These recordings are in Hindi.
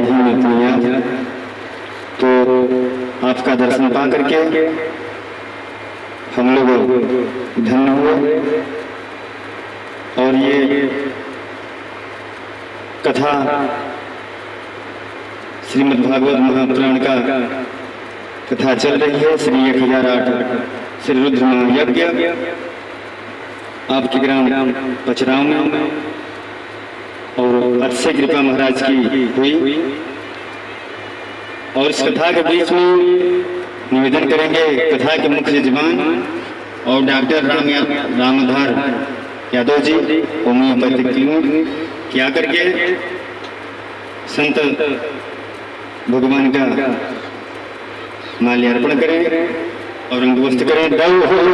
ही मिलती। तो आपका दर्शन पा करके हम लोग धन्य हुए। और ये कथा श्रीमद् भागवत महापुराण का कथा चल रही है। श्री 1008 श्री रुद्र महायज्ञ आपके ग्राम पचराव में, और अक्षय कृपा महाराज की हुई। और इस कथा के बीच में निवेदन करेंगे कथा के मुख्य जजमान और doctor Ramdhar Yadav ji homeopathic clinic क्या करके संत भगवान का माल्यार्पण करें और अंगवस्त करें। दौ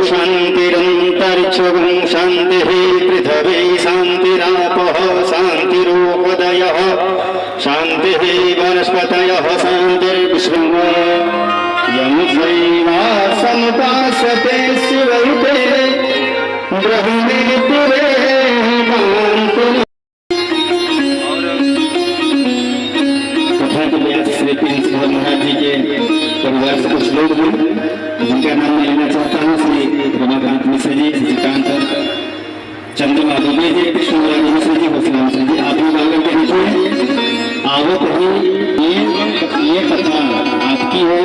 शांतिरंतरिक्षगं शांतिः पृथ्वी शांतिरापः शांतिरोपदयः शांतिः वनस्पतयः शांतिर्विश्वम् यं समुपासते शिवैते ब्रह्मेतिरे महाराज जी के परिवार से कुछ लोग हैं जिनका नाम मैं लेना चाहता हूँ। श्री रमाकांत मिश्र जी, श्रीकांत चंद्रमा दुबे जी, कृष्ण मिश्र जी, मुस्लिम मिश्र जी, आप लोग आगे के नीचे आवत ही ये कथा आपकी है,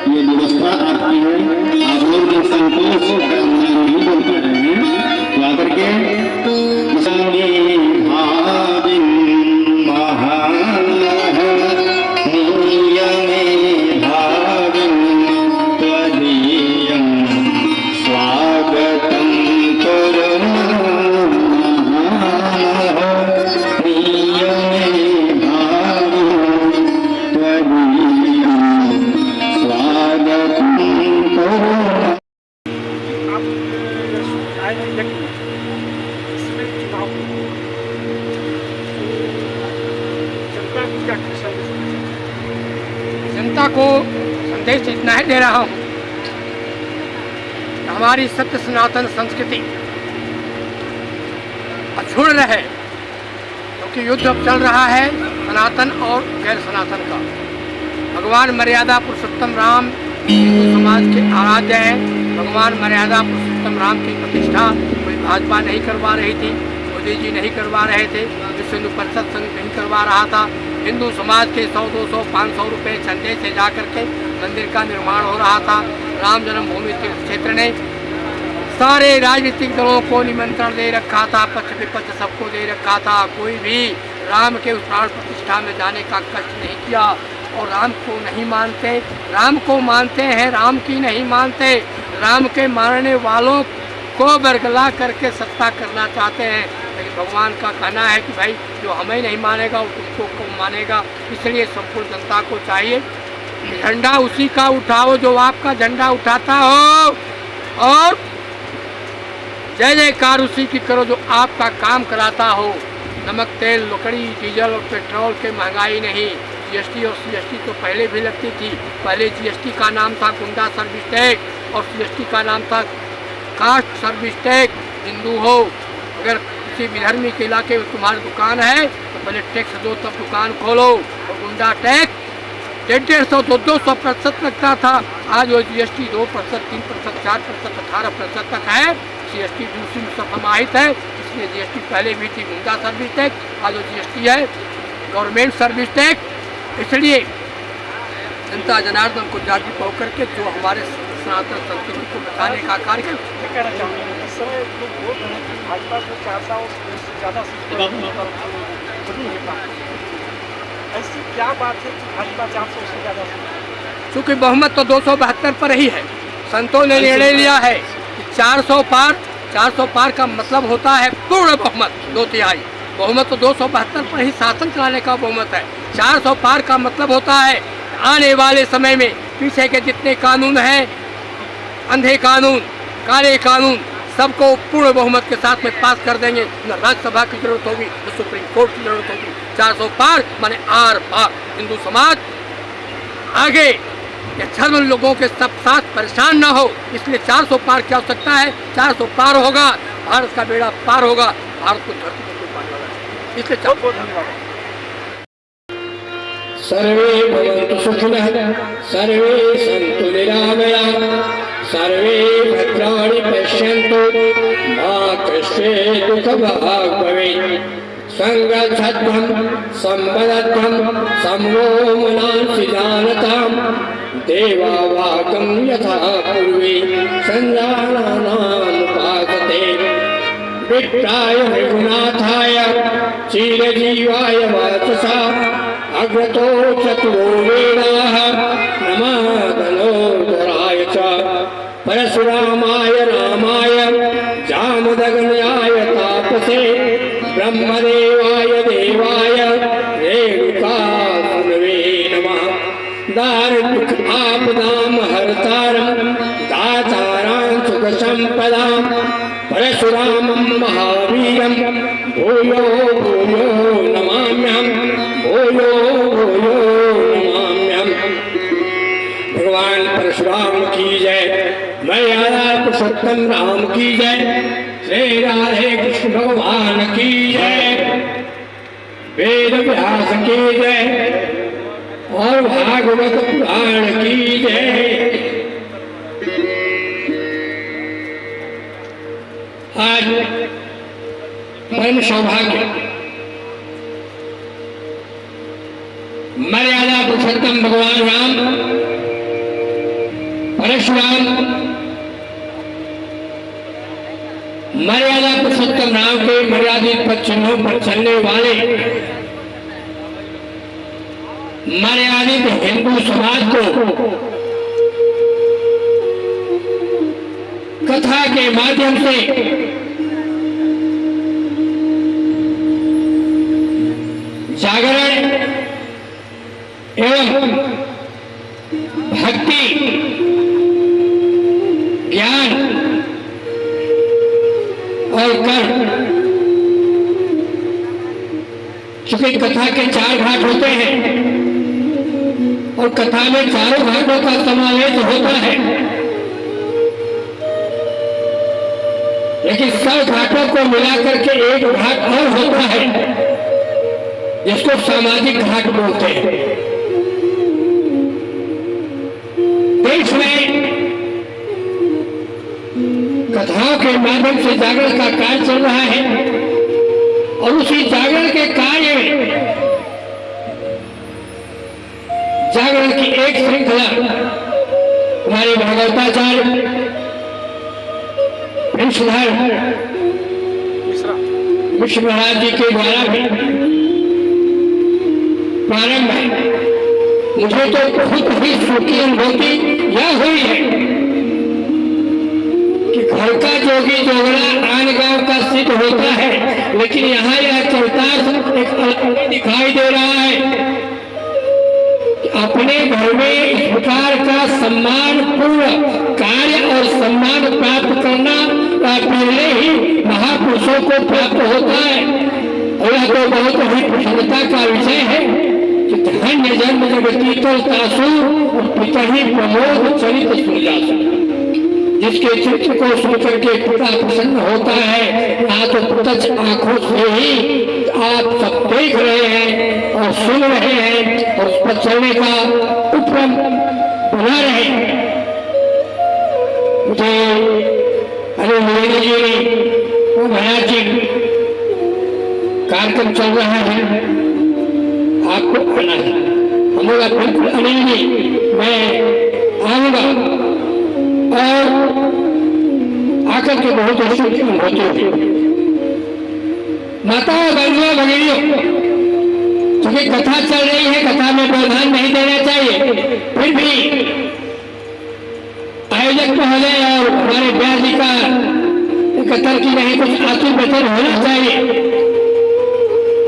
ये व्यवस्था आपकी है। आप लोग जो संतोष नहीं बोल पा रहे हैं तो आकर के जनता को संदेश इतना ही दे रहा हूँ, हमारी सत्य सनातन संस्कृति अछूड़ रहे, क्योंकि युद्ध अब चल रहा है सनातन और गैर सनातन का। भगवान मर्यादा पुरुषोत्तम राम हिंदू समाज के आराध्य हैं। भगवान मर्यादा पुरुषोत्तम राम की प्रतिष्ठा कोई भाजपा नहीं करवा रही थी, मोदी जी नहीं करवा रहे थे, विश्व हिंदू परिषद संघ नहीं करवा रहा था। हिंदू समाज के 100, 200, 500 रुपये चंदे से जाकर के मंदिर का निर्माण हो रहा था। राम जन्मभूमि तीर्थ क्षेत्र ने सारे राजनीतिक दलों को निमंत्रण दे रखा था, पक्ष विपक्ष सबको दे रखा था। कोई भी राम के उस प्राण प्रतिष्ठा में जाने का कष्ट नहीं किया। और राम को नहीं मानते, राम को मानते हैं, राम की नहीं मानते। राम के मानने वालों को बरगला करके सत्ता करना चाहते हैं। लेकिन भगवान का कहना है कि भाई जो हमें नहीं मानेगा वो तुमको कौन मानेगा। इसलिए संपूर्ण जनता को चाहिए झंडा उसी का उठाओ जो आपका झंडा उठाता हो, और जय जयकार उसी की करो जो आपका काम कराता हो। नमक, तेल, लकड़ी, डीजल और पेट्रोल के महंगाई नहीं। जीएसटी और सीएसटी तो पहले भी लगती थी। पहले जीएसटी का नाम था गुंडा सर्विस टैक्स और सीएसटी का नाम था कास्ट सर्विस टैक्स। हिंदू हो, अगर किसी विधर्मी के इलाके में तुम्हारी दुकान है तो पहले टैक्स दो तब दुकान खोलो। और गुंडा टैक्स 150, 200% लगता था। आज वो जीएसटी 2%, 3%, 4%, 18% तक है। सीएसटी दूसरी में समाहित है, इसलिए जीएसटी पहले भी थी गुंडा सर्विस टैक्स, आज वो जीएसटी है गवर्नमेंट सर्विस टैक्स। इसलिए जनता जनार्दन को जागरूक होकर के जो हमारे सनातन संस्कृति को बचाने का कार्य कहना चाहूँगा। इस समय लोग बोल रहे हैं कि भाजपा को 400 से ज़्यादा ऐसी क्या बात है कि भाजपा 400 से ज़्यादा? चूँकि बहुमत तो 272 पर ही है। संतों ने निर्णय लिया है कि 400 पार का मतलब होता है पूर्ण बहुमत, 2/3। बहुमत तो 272 पर ही शासन चलाने का बहुमत है। 400 पार का मतलब होता है आने वाले समय में पीछे के जितने कानून हैं, अंधे कानून, काले कानून, सबको पूर्ण बहुमत के साथ में पास कर देंगे। न राज्यसभा की जरूरत होगी, न सुप्रीम कोर्ट की जरूरत होगी। 400 पार माने आर पार। हिंदू समाज आगे या धर्म लोगों के सब साथ परेशान ना हो, इसलिए 400 पार की आवश्यकता है। 400 पार होगा, भारत का बेड़ा पार होगा, भारत को धरती पर कोई पार होगा। इसलिए बहुत धन्यवाद। सर्वे भवन्तु सुखिनः, सर्वे सन्तु निरामयाः, सर्वे भद्राणि पश्यन्तु, मा कश्चित् दुःखभाग् भवेत्। संगच्छध्वं सम्पदध्वं सम्मो मनांसि जानताम्, देवावाकं यथा पूर्वे सञ्जानानामुपासते। विप्राय रघुनाथाय चिरजीवाय वाचसा, अग्रतो चतुरो वेदाः नमः तनोधराय च। परशुरामाय रामाय जामदग्न्याय तापसे, ब्रह्मदेवाय देवाय रेणुकासुरवे नमः। दारिद्र्य आपदां हर्तारं दातारां सुखसम्पदां, परशुरामं महावीरं भूयो भूयो नमाम्यहं, भूयो भूयो नमाम्यहं। भगवान परशुराम की जय, मर्यादा पुरुषोत्तम राम की जय, श्री राधे कृष्ण भगवान की जय, वेद व्यास की जय और भागवत पुराण की जय। आज परम सौभाग्य मर्यादा पुरुषोत्तम भगवान राम परशुराम, मर्यादा पुरुषोत्तम राम के मर्यादित पद चिन्हों पर चलने वाले मर्यादित हिंदू समाज को कथा के माध्यम से जागरण एवं भक्ति ज्ञान और कर्म, चूंकि कथा के 4 घाट होते हैं और कथा में चारों घाटों का समावेश होता है, लेकिन सब घाटों को मिलाकर के एक घाट और होता है जिसको सामाजिक घाट बोलते हैं। देश में कथाओं के माध्यम से जागरण का कार्य चल रहा है और उसी जागरण के कार्य में जागरण की एक श्रृंखला हमारे भागवताचार्य प्रिंसधर मिश्र महाराज जी के द्वारा भी प्रारंभ है। मुझे तो बहुत ही सुखी अनुभूति यह हुई है कि घर का जोगी जोगड़ा आन गांव का सिद्ध होता है, लेकिन यहाँ यह चरितार्थ एक अलग दिखाई दे रहा है। अपने घर में इस प्रकार का सम्मान पूर्ण कार्य और सम्मान प्राप्त करना पहले ही महापुरुषों को प्राप्त होता है, और यह तो बहुत ही प्रसन्नता का विषय है कि धन्य जन्म जगती तो तासु पिता ही प्रमोद चरित सुजासु। जिसके चित्र को सुनकर के पिता प्रसन्न होता है, यहाँ तो प्रत्यक्ष आंखों से ही आप सब देख रहे हैं और सुन रहे हैं और उस पर चलने का उपक्रम बना रहे हैं। मुझे अरे मोदी जी महाराज जी कार्यक्रम चल रहा है, आपको आना है। हम लोग बिल्कुल आनेंगे, मैं आऊंगा और आकर के बहुत अच्छी होती है। माताओं बहनों भगिनियों, क्योंकि कथा चल रही है, कथा में व्यवधान नहीं देना चाहिए, फिर भी आयोजक महोदय और हमारे व्यास जी का एकत्र की नहीं कुछ आतुर वचन होना चाहिए।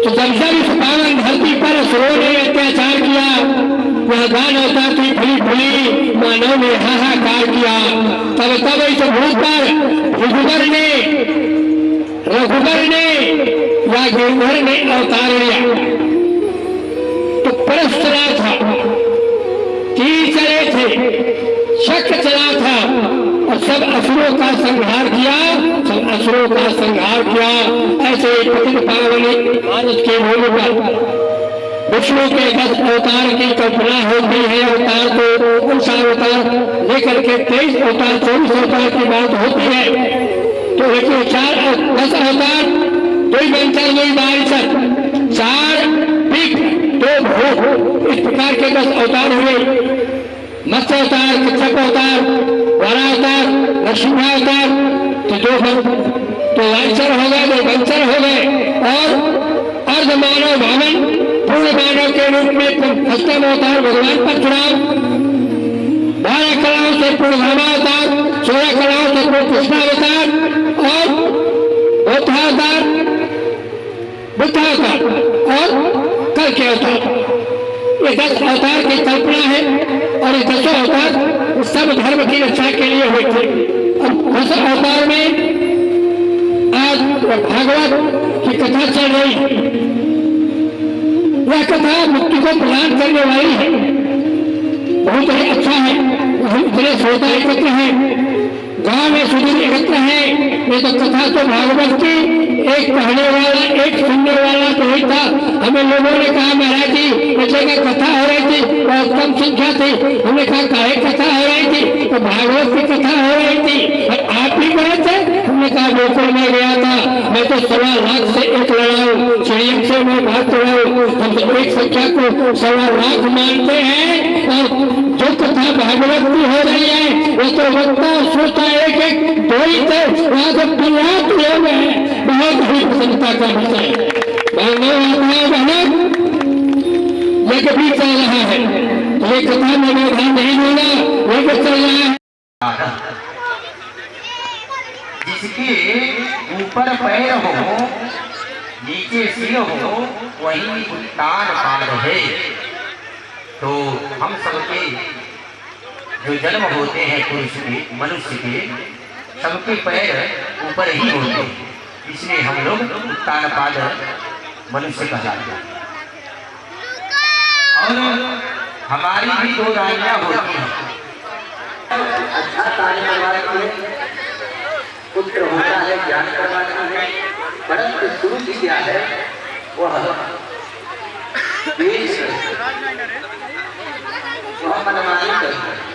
तो जब जब इस पावन धरती पर असुरों ने अत्याचार किया, वह गान होता थी फली फली मानव ने हाहाकार किया, तब तब इस भूत पर रघुबर ने या गिरधर ने अवतार लिया। तो परस चला था, तीर चले थे, चक्र चला था और सब असुरों का संहार किया, सब असुरों का संहार किया। ऐसे पतित पावन भारत के भूमि पर विष्णु के 10 अवतार की कल्पना होती है। अवतार को उनसा अवतार लेकर के 23 अवतार 24 अवतार की बात होती है। तो देखिए 10 अवतार, 2 मंत्र 2 बारिशत, 4 पीठ 2 भूत, इस प्रकार के 10 अवतार हुए। मत्स्य अवतार, कच्छप अवतार, वराह अवतार, नरसिंह अवतार, तो लांचर हो गए, 2 बंचर हो गए और अर्धमानव भावन पूर्ण मानव के रूप में अष्टम अवतार भगवान परशुराम, 12 कलाओं से पूर्ण रामावतार, 16 कलाओं से पूर्ण कृष्णावतार और बुद्धावतार और कल के अवतार। ये 10 अवतार की कल्पना है और ये 10 अवतार सब धर्म की रक्षा के लिए हुए थे। अब 10 अवतार में आज भागवत की कथा चल रही है। यह कथा मुक्ति को प्रदान करने वाली है, बहुत ही अच्छा है। हम इतने श्रोता एकत्र हैं, गांव में सुधीर एकत्र है। ये तो कथा तो भागवत की एक कहने वाला एक सुनने वाला तो ही था। हमें लोगों ने कहा महाराज जी बच्चे का कथा हो रही थी, बहुत कम संख्या थी। हमने कहा काहे कथा हो रही थी, तो भागवत की कथा हो रही थी और आप भी गए थे। हमने कहा बिल्कुल मैं गया था, मैं तो 1.25 लाख से 1 लड़ा हूँ, चिड़िया से मैं बात कर रहा हूँ। हम तो एक संख्या को 1.25 लाख मानते हैं और जो कथा भागवत की हो रही है वो तो वक्ता सोचता एक 2 ही थे, वहां से 50 लोग हैं। बहुत ही प्रसन्नता का विषय ये कभी चल रहा है, ये कथा मैंने ध्यान नहीं दूंगा, वो भी चल रहा है। जिसके ऊपर पैर हो नीचे सिर हो वही उत्तान पाद है। तो हम सबके जो जन्म होते हैं पुरुष के मनुष्य के सबके पैर ऊपर ही होते हैं, इसलिए हम लोग उत्तान पाद मनुष्य कहलाते हैं। और हमारी भी 2 रानियां होती हैं। अच्छा कार्य करवाती है, पुत्र होता है, ज्ञान करवाती है, परंतु शुरू किया है वह मनमानी करती है।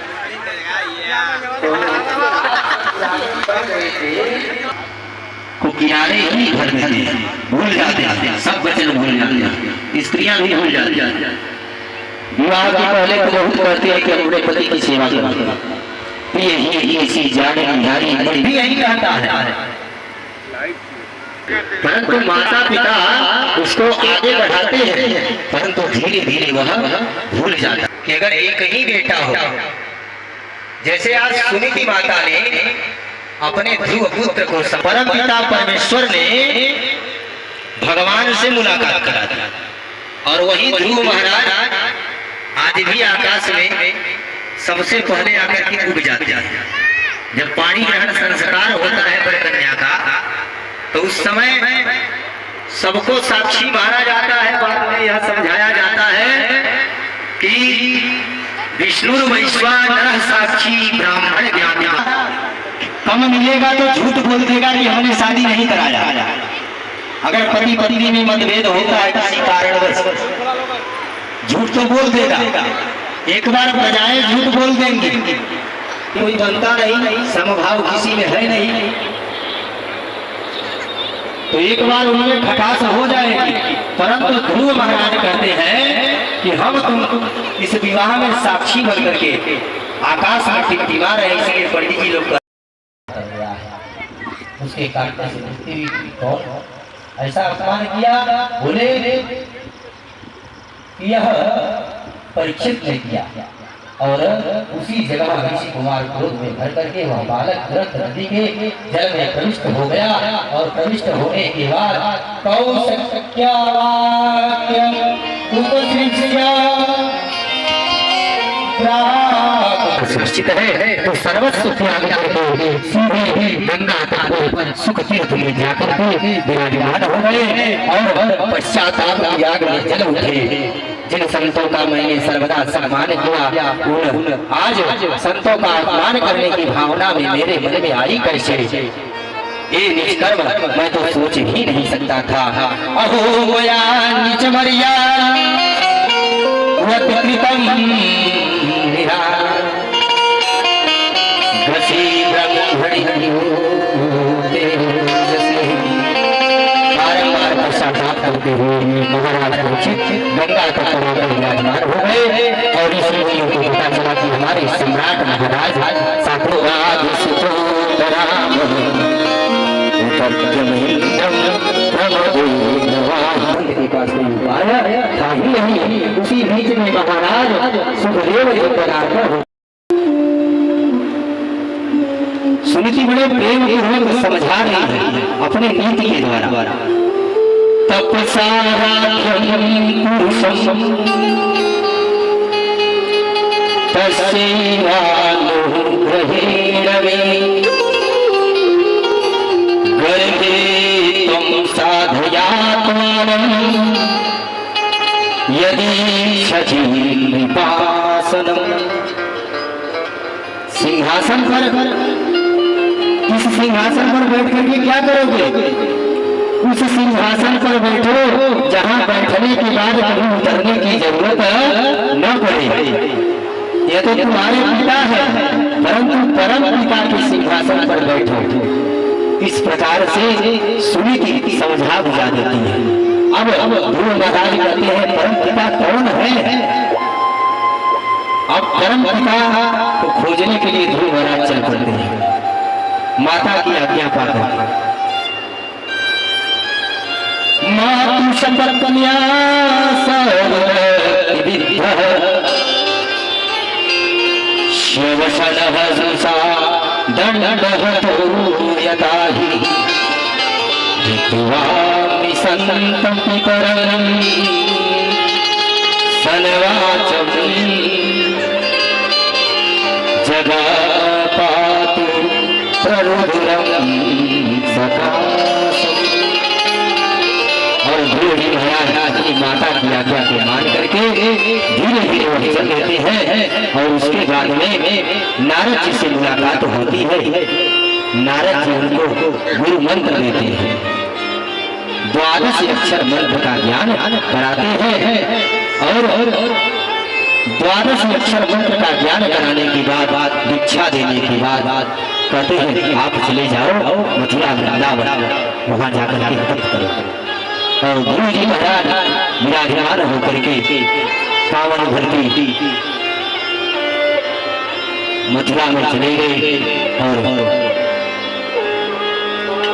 को किनारे ही भर देते हैं, भूल जाते हैं, सब वचन भूल जाते हैं, स्त्रियां भी भूल जाती हैं। विवाह के पहले तो बहुत कहते हैं कि अपने पति की सेवा करें, प्रिय ही इसी जाने निहारी भी यही कहता है। परंतु माता पिता उसको आगे बढ़ाते हैं, परंतु धीरे धीरे वह भूल जाता है कि अगर एक ही बेटा हो। जैसे आज सुनीति माता ने अपने ध्रुव पुत्र को परम पिता परमेश्वर ने भगवान से मुलाकात करा दी और वही ध्रुव महाराज आज भी आकाश में सबसे पहले आकर के उग जाते हैं। जब पाणी ग्रहण संस्कार होता है वर कन्या का, तो उस समय सबको साक्षी माना जाता है। बाद में यह समझाया जाता है कि विष्णु वैश्वानर साक्षी ब्राह्मण ज्ञानी। कम मिलेगा तो झूठ बोल देगा कि हमने शादी नहीं कराया। अगर पति पत्नी में मतभेद होता है किसी कारणवश, झूठ तो बोल देगा। एक बार बजाय झूठ बोल देंगे, कोई बनता नहीं, समभाव किसी में है नहीं, तो एक बार उनमें खटास हो जाएगी। परंतु ध्रुव महाराज कहते हैं कि हम तुम इस विवाह में साक्षी बन करके आकाश में टिमटिमा रहे, इसलिए पंडित जी लोग उसके काटने से मुक्ति भी तो ऐसा अपमान किया। बोले यह परीक्षित ने किया और उसी जगह ऋषि कुमार क्रोध में भर करके वह बालक तुरंत नदी के जल में प्रविष्ट हो गया और प्रविष्ट होने के बाद सुनिश्चित है तो सर्वस्व त्याग करके सीधे गंगा घाटों पर सुख तीर्थ में जाकर के विराजमान हो गए और पश्चाताप की आग में जल उठे। जिन संतों का मैंने सर्वदा सम्मान किया, उन आज संतों का अपमान करने की भावना में मेरे मन में आई कैसे? ये निष्कर्म मैं तो सोच ही नहीं सकता था। अहो गया नीच मरिया कृतं घसी ब्रह्मणि बारंबार पश्चाताप करते हुए महाराज परीक्षित गंगा तट पर विराजमान हो गए और इस ऋषियों को पता चला कि हमारे सम्राट महाराज साक्षात सुतराम के पास कोई उपाय था ही नहीं। उसी बीच में महाराज सुखदेव जी पधारकर सुनीति बड़े प्रेम पूर्वक समझा रही है अपने नीति के द्वारा। तपसाराध्यं पुरुषं तस्यैवानुग्रहेण मे गर्भे त्वं साधयात्मानं यदि शचीनृपासनं। सिंहासन पर इस सिंहासन पर बैठ करके क्या करोगे? उस सिंहासन पर बैठो जहां बैठने के बाद कभी उतरने की जरूरत न पड़े। यह तो तुम्हारे पिता है, परंतु परम पिता के सिंहासन पर बैठो। इस प्रकार से सुनीति समझा बुझा देती है। अब ध्रुव महाराज कहते हैं परम पिता कौन है? अब परम पिता को खोजने के लिए ध्रुव महाराज चल पड़ते हैं माता की आज्ञा पाकर। मातु शपथन्या सर्वविद्यः शिवशनः सुसा दण्डः यथा हि हित्वामि सन्तं पितरं सनवाचं जगपातु प्ररुद्रं सकाशम्। और ध्रुव जी महाराज अपनी माता की आज्ञा के मान करके धीरे धीरे वही चल देते हैं। और उसके बाद में नारद जी से मुलाकात होती है। नारद जी उनको गुरु मंत्र देते हैं, 12 अक्षर मंत्र का ज्ञान कराते हैं। और 12 अक्षर मंत्र का ज्ञान कराने के बाद दीक्षा देने के बाद कहते हैं आप चले जाओ मथुरा वृंदावन, वहां जाकर के तप करो। और गुरु जी महाराज विराजमान होकर के पावन भरती मथुरा में चले गए और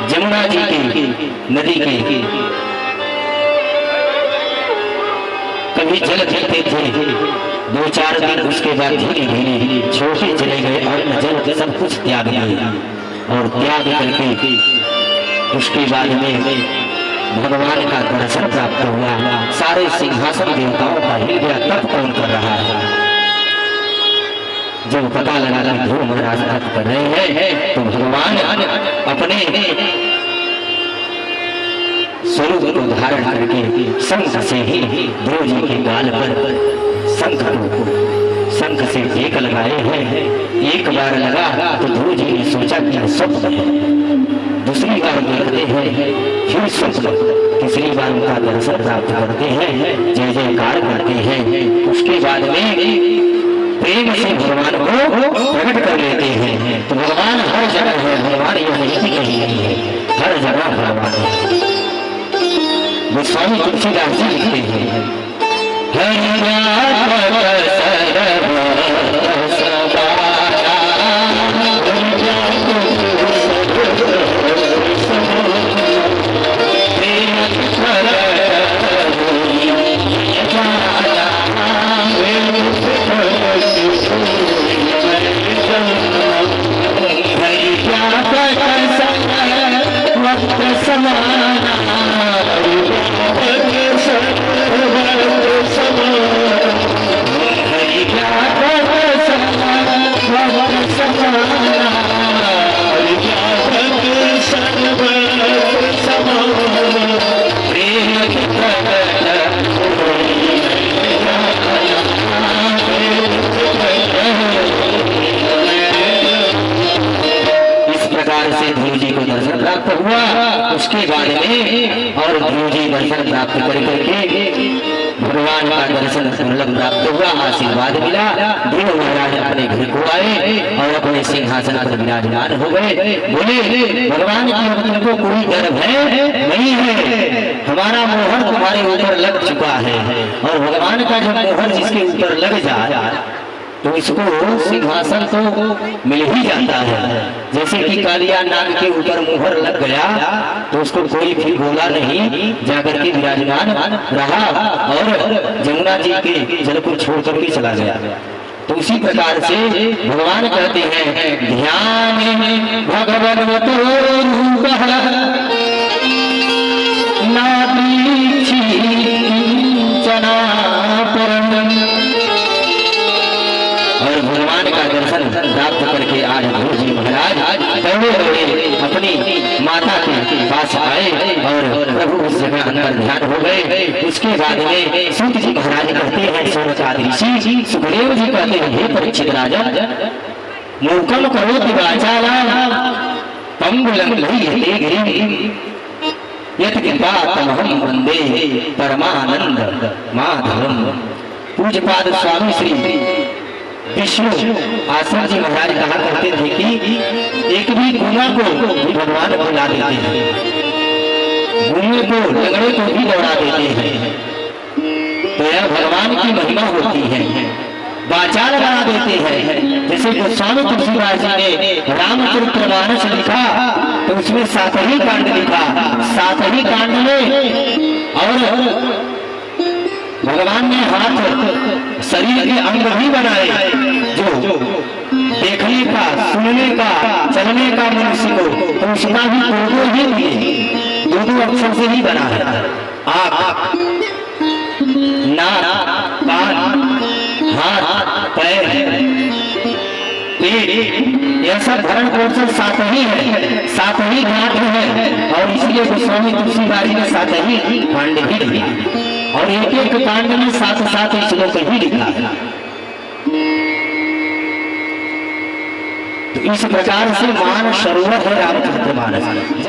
जमुना जी के नदी के कभी जल पीते थे 2-4 दिन, उसके बाद धीरे धीरे छोटे चले गए और जल सब कुछ त्याग दिए। और त्याग करके उसके बाद में भगवान का दर्शन प्राप्त हुआ। सारे सिंहासन देवताओं का हृदय तप कौन कर रहा है? जब पता लगा कि ध्रुव महाराज तप कर रहे हैं तो भगवान अपने स्वरूप को धारण करके शंख से ही ध्रुव जी के गाल पर शंख से टेक लगाए हैं। एक बार लगा तो ध्रुव जी ने सोचा कि स्वप्न है। दूसरी बार देखते हैं फिर स्वप्न, तीसरी बार उनका दर्शन प्राप्त करते हैं, जय जयकार करते हैं। उसके बाद में प्रेम से भगवान को प्रकट कर लेते हैं। तो भगवान हर जगह है, भगवान यह नहीं कहीं नहीं है, हर जगह भगवान है। गोस्वामी तुलसीदास जी लिखते हैं उसके बाद में और ध्रुव जी दर्शन प्राप्त कर करके भगवान का दर्शन दुर्लभ प्राप्त हुआ, आशीर्वाद मिला। ध्रुव महाराज अपने घर को आए और अपने सिंहासन पर विराजमान हो गए। बोले भगवान की अब तुमको कोई गर्व है नहीं है, हमारा मोहर तुम्हारे ऊपर लग चुका है। और भगवान का जब मोहर जिसके ऊपर लग जाए तो इसको सिंहासन तो मिल ही जाता है। जैसे कि कालिया नाग के ऊपर मुहर लग गया तो उसको कोई फिर बोला नहीं, जाकर के विराजमान रहा और जमुना जी के जल को छोड़ करके चला गया। तो उसी प्रकार से भगवान कहते हैं ध्यान भगवतो रूपः नापीछि किंचना परम। और भगवान का दर्शन प्राप्त करके आज ध्रुव जी महाराज दौड़े दौड़े अपनी माता के पास आए और प्रभु उस जगह अंदर ध्यान हो गए। उसके बाद में सूत जी महाराज कहते हैं, शौनकादि ऋषि सुखदेव जी कहते हैं, हे परीक्षित राजा मूकम करोति वाचालाम पंगुलं लह्यते गिरिं यत् कृपा तमहं वंदे परमानंद माधवम। पूज्यपाद स्वामी श्री विष्णु आश्रम जी महाराज कहा करते थे कि एक भी गुना को भी भगवान बुला देते हैं, गुने को लंगड़े को भी दौड़ा देते हैं। तो यह भगवान की महिमा होती है। वाचाल बना देते हैं। जैसे गोस्वामी तुलसीदास जी ने रामचरितमानस लिखा तो उसमें 7 ही कांड लिखा। 7 ही कांड में और भगवान ने हाथ शरीर के अंग भी बनाए जो देखने का, सुनने का, चलने का मनुष्य को, तो उसका भी दो ही दिए, 2 अक्षर से ही बना है। आँख, नाक, कान, हाथ, पैर, पेट, यह सब भरण पोषण 7 ही है, 7 ही घाट है। और इसलिए गोस्वामी तुलसीदास ने 7 ही कांड भी लिखा और एक एक कांड में 7 श्लोक ही लिखा है। तो इस प्रकार से मान सरोवर है रामचरितमानस।